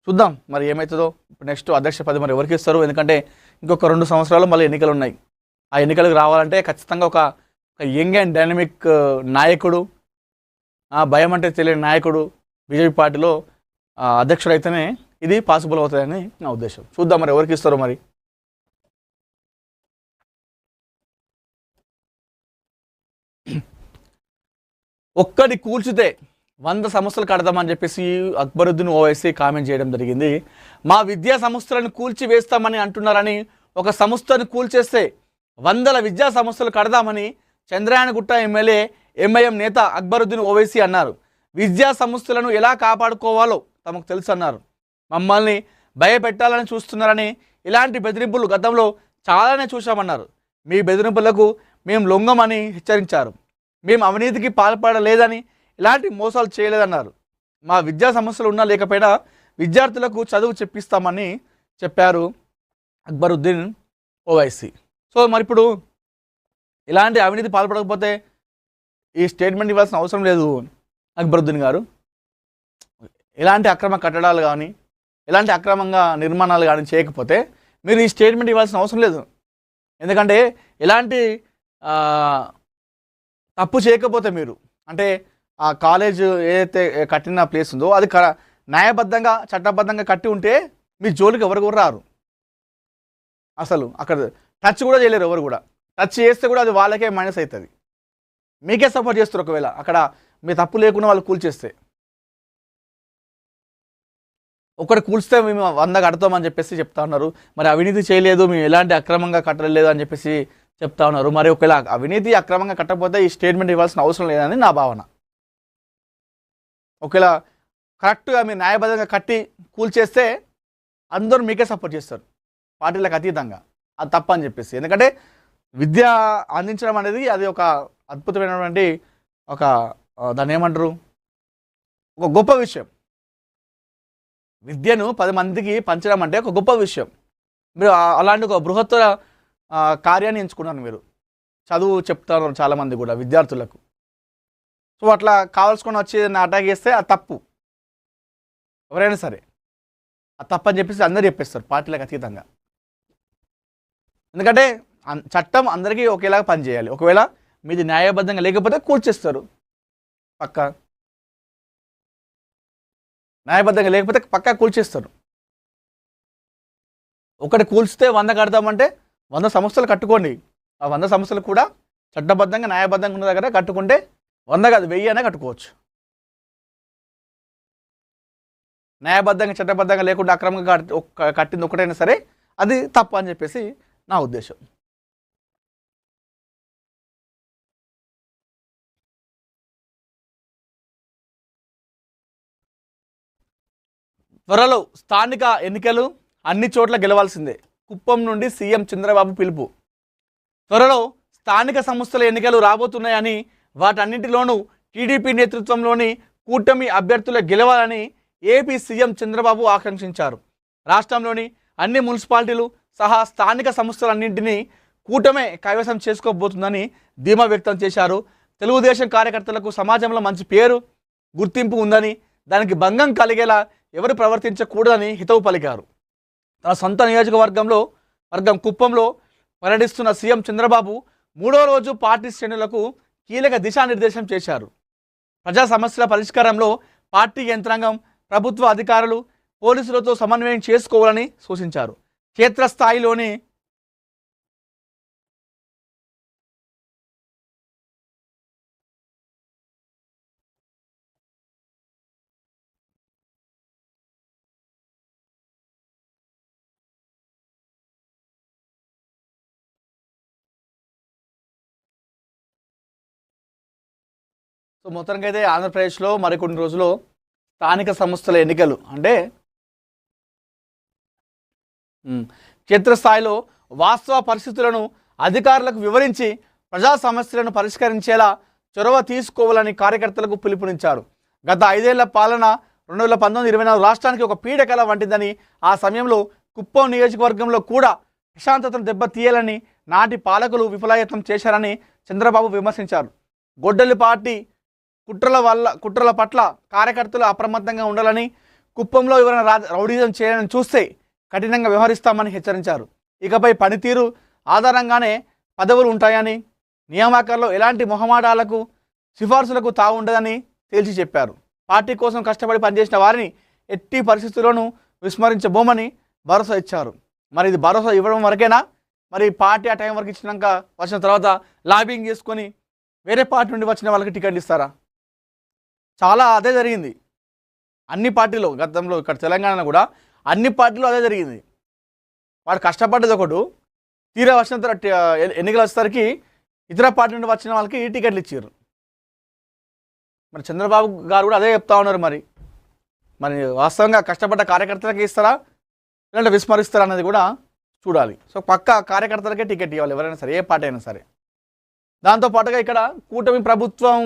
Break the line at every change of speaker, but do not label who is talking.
చూద్దాం మరి ఏమవుతుందో. ఇప్పుడు నెక్స్ట్ అధ్యక్ష పదవి మరి ఎవరికి ఇస్తారు? ఎందుకంటే ఇంకొక 2 సంవత్సరాలు మళ్ళీ ఎన్నికలు ఉన్నాయి. ఆ ఎన్నికలకు రావాలంటే ఖచ్చితంగా ఒక యంగ్ అండ్ డైనమిక్ నాయకుడు, భయం అంటే తెలియని నాయకుడు బీజేపీ పార్టీలో అధ్యక్షుడు అయితేనే ఇది పాసిబుల్ అవుతుందని నా ఉద్దేశం. చూద్దాం మరి ఎవరికి ఇస్తారో. మరి ఒక్కటి కూల్చితే 100 సంస్థలు కడతామని చెప్పేసి అక్బరుద్దీన్ ఓవైసీ కామెంట్ చేయడం జరిగింది. మా విద్యా సంస్థలను కూల్చి వేస్తామని అంటున్నారని, ఒక సంస్థను కూల్చేస్తే 100 విద్యా సంస్థలు కడదామని చంద్రయానగుట్ట ఎమ్మెల్యే ఎంఐఎం నేత అక్బరుద్దీన్ ఓవైసీ అన్నారు. విద్యా సంస్థలను ఎలా కాపాడుకోవాలో తమకు తెలుసు అన్నారు. మమ్మల్ని భయపెట్టాలని చూస్తున్నారని, ఇలాంటి బెదిరింపులు గతంలో చాలానే చూశామన్నారు. మీ బెదిరింపులకు మేము లొంగమని హెచ్చరించారు. మేము అవినీతికి పాల్పడలేదని, ఇలాంటి మోసాలు చేయలేదన్నారు. మా విద్యా సమస్యలు ఉన్నా లేకపోయినా విద్యార్థులకు చదువు చెప్పిస్తామని చెప్పారు అక్బరుద్దీన్ ఓవైసీ. సో మరి ఇప్పుడు ఇలాంటి అవినీతి పాల్పడకపోతే ఈ స్టేట్మెంట్ ఇవ్వాల్సిన అవసరం లేదు అక్బరుద్దీన్ గారు. ఇలాంటి అక్రమ కట్టడాలు కానీ, ఇలాంటి అక్రమంగా నిర్మాణాలు కానీ చేయకపోతే మీరు ఈ స్టేట్మెంట్ ఇవ్వాల్సిన అవసరం లేదు. ఎందుకంటే ఇలాంటి తప్పు చేయకపోతే మీరు, అంటే ఆ కాలేజ్ ఏదైతే కట్టిన ప్లేస్ ఉందో అది న్యాయబద్ధంగా చట్టబద్ధంగా కట్టి ఉంటే మీ జోలికి ఎవరు కూడా రారు. అసలు అక్కడ టచ్ కూడా చేయలేరు ఎవరు కూడా. టచ్ చేస్తే కూడా అది వాళ్ళకే మైనస్ అవుతుంది, మీకే సపోర్ట్ చేస్తారు. ఒకవేళ అక్కడ మీ తప్పు లేకుండా వాళ్ళు కూల్చేస్తే, ఒకటి కూల్స్తే మేము 100 కడతామని చెప్పేసి చెప్తా ఉన్నారు. మరి అవినీతి చేయలేదు, మేము ఎలాంటి అక్రమంగా కట్టలేదు అని చెప్పేసి చెప్తా ఉన్నారు. మరి ఒకవేళ అవినీతి అక్రమంగా కట్టకపోతే ఈ స్టేట్మెంట్ ఇవ్వాల్సిన అవసరం లేదని నా భావన. ఒకవేళ కరెక్ట్గా మీరు న్యాయబద్ధంగా కట్టి కూల్చేస్తే అందరూ మీకే సపోర్ట్ చేస్తారు, పార్టీలకు అతీతంగా. అది తప్ప అని చెప్పేసి. ఎందుకంటే విద్య అందించడం అనేది అది ఒక అద్భుతమైనటువంటి ఒక దాన్ని ఏమంటారు, ఒక గొప్ప విషయం. విద్యను 10 మందికి పంచడం అంటే ఒక గొప్ప విషయం. మీరు అలాంటి ఒక బృహత్తర కార్యాన్ని ఎంచుకున్నారు. మీరు చదువు చెప్తారు చాలామంది కూడా విద్యార్థులకు. సో అట్లా కావాల్సుకొని వచ్చి అటాక్ చేస్తే అది తప్పు. ఎవరైనా సరే అది తప్పని చెప్పేసి అందరూ చెప్పేస్తారు పార్టీలకు అతీతంగా. ఎందుకంటే చట్టం అందరికీ ఒకేలాగా పనిచేయాలి. ఒకవేళ మీది న్యాయబద్ధంగా లేకపోతే కూల్చేస్తారు, పక్కా న్యాయబద్ధంగా లేకపోతే పక్కా కూల్చేస్తారు. ఒకటి కూల్చితే 100 కడతామంటే 100 సంస్థలు కట్టుకోండి. ఆ 100 సంస్థలు కూడా చట్టబద్ధంగా న్యాయబద్ధంగా ఉన్న దగ్గర కట్టుకుంటే 100 కాదు 1000 అయినా కట్టుకోవచ్చు. న్యాయబద్ధంగా చట్టబద్ధంగా లేకుండా అక్రమంగా కట్టింది ఒకటైనా సరే అది తప్పు అని చెప్పేసి నా ఉద్దేశం. త్వరలో స్థానిక ఎన్నికలు, అన్ని చోట్ల గెలవాల్సిందే. కుప్పం నుండి సీఎం చంద్రబాబు పిలుపు. త్వరలో స్థానిక సంస్థల ఎన్నికలు రాబోతున్నాయని, వాటన్నింటిలోనూ టీడీపీ నేతృత్వంలోని కూటమి అభ్యర్థులు గెలవాలని ఏపీ సీఎం చంద్రబాబు ఆకాంక్షించారు. రాష్ట్రంలోని అన్ని మున్సిపాలిటీలు సహా స్థానిక సంస్థలన్నింటినీ కూటమే కైవసం చేసుకోబోతుందని ధీమా వ్యక్తం చేశారు. తెలుగుదేశం కార్యకర్తలకు సమాజంలో మంచి పేరు, గుర్తింపు ఉందని, దానికి భంగం కలిగేలా ఎవరు ప్రవర్తించకూడదని హితవు పలికారు. తన సొంత నియోజకవర్గం కుప్పంలో పర్యటిస్తున్న సీఎం చంద్రబాబు 3వ రోజు పార్టీ శ్రేణులకు కీలక దిశానిర్దేశం చేశారు. ప్రజా సమస్యల పరిష్కారంలో పార్టీ యంత్రాంగం, ప్రభుత్వ అధికారులు, పోలీసులతో సమన్వయం చేసుకోవాలని సూచించారు. క్షేత్రస్థాయిలోని సో మొత్తానికి అయితే ఆంధ్రప్రదేశ్లో మరికొన్ని రోజుల్లో స్థానిక సంస్థల ఎన్నికలు అంటే క్షేత్రస్థాయిలో వాస్తవ పరిస్థితులను అధికారులకు వివరించి ప్రజా సమస్యలను పరిష్కరించేలా చొరవ తీసుకోవాలని కార్యకర్తలకు పిలుపునిచ్చారు. గత 5 ఏళ్ల పాలన 2019-24 రాష్ట్రానికి ఒక పీడకల వంటిదని, ఆ సమయంలో కుప్పం నియోజకవర్గంలో కూడా ప్రశాంతతను దెబ్బతీయాలని నాటి పాలకులు విఫలయత్నం చేశారని చంద్రబాబు విమర్శించారు. గొడ్డలి పార్టీ కుట్రల పట్ల కార్యకర్తలు అప్రమత్తంగా ఉండాలని, కుప్పంలో ఎవరైనా రౌడీజం చేయాలని చూస్తే కఠినంగా వ్యవహరిస్తామని హెచ్చరించారు. ఇకపై పనితీరు ఆధారంగానే పదవులు ఉంటాయని, నియామకాల్లో ఎలాంటి మొహమాటాలకు సిఫార్సులకు తావు ఉండదని తేల్చి చెప్పారు. పార్టీ కోసం కష్టపడి పనిచేసిన వారిని ఎట్టి పరిస్థితుల్లోనూ విస్మరించబోమని భరోసా ఇచ్చారు. మరి ఇది భరోసా ఇవ్వడం వరకేనా? మరి పార్టీ ఆ టైం వరకు ఇచ్చినాక వచ్చిన తర్వాత లాబింగ్ చేసుకొని వేరే పార్టీ నుండి వచ్చిన వాళ్ళకి టికెట్లు ఇస్తారా? చాలా అదే జరిగింది అన్ని పార్టీలో. గతంలో ఇక్కడ తెలంగాణలో కూడా అన్ని పార్టీలో అదే జరిగింది. వాడు కష్టపడ్డది ఒకడు, తీరా వచ్చిన తర్వాత ఎన్నికలు వచ్చేసరికి ఇతర పార్టీ నుండి వచ్చిన వాళ్ళకి టికెట్లు ఇచ్చారు. మరి చంద్రబాబు గారు కూడా అదే చెప్తా ఉన్నారు. మరి వాస్తవంగా కష్టపడ్డ కార్యకర్తలకి ఇస్తారా లేదంటే విస్మరిస్తారా అనేది కూడా చూడాలి. సో పక్కా కార్యకర్తలకే టికెట్ ఇవ్వాలి ఎవరైనా సరే, ఏ పార్టీ అయినా సరే. దాంతోపాటుగా ఇక్కడ కూటమి ప్రభుత్వం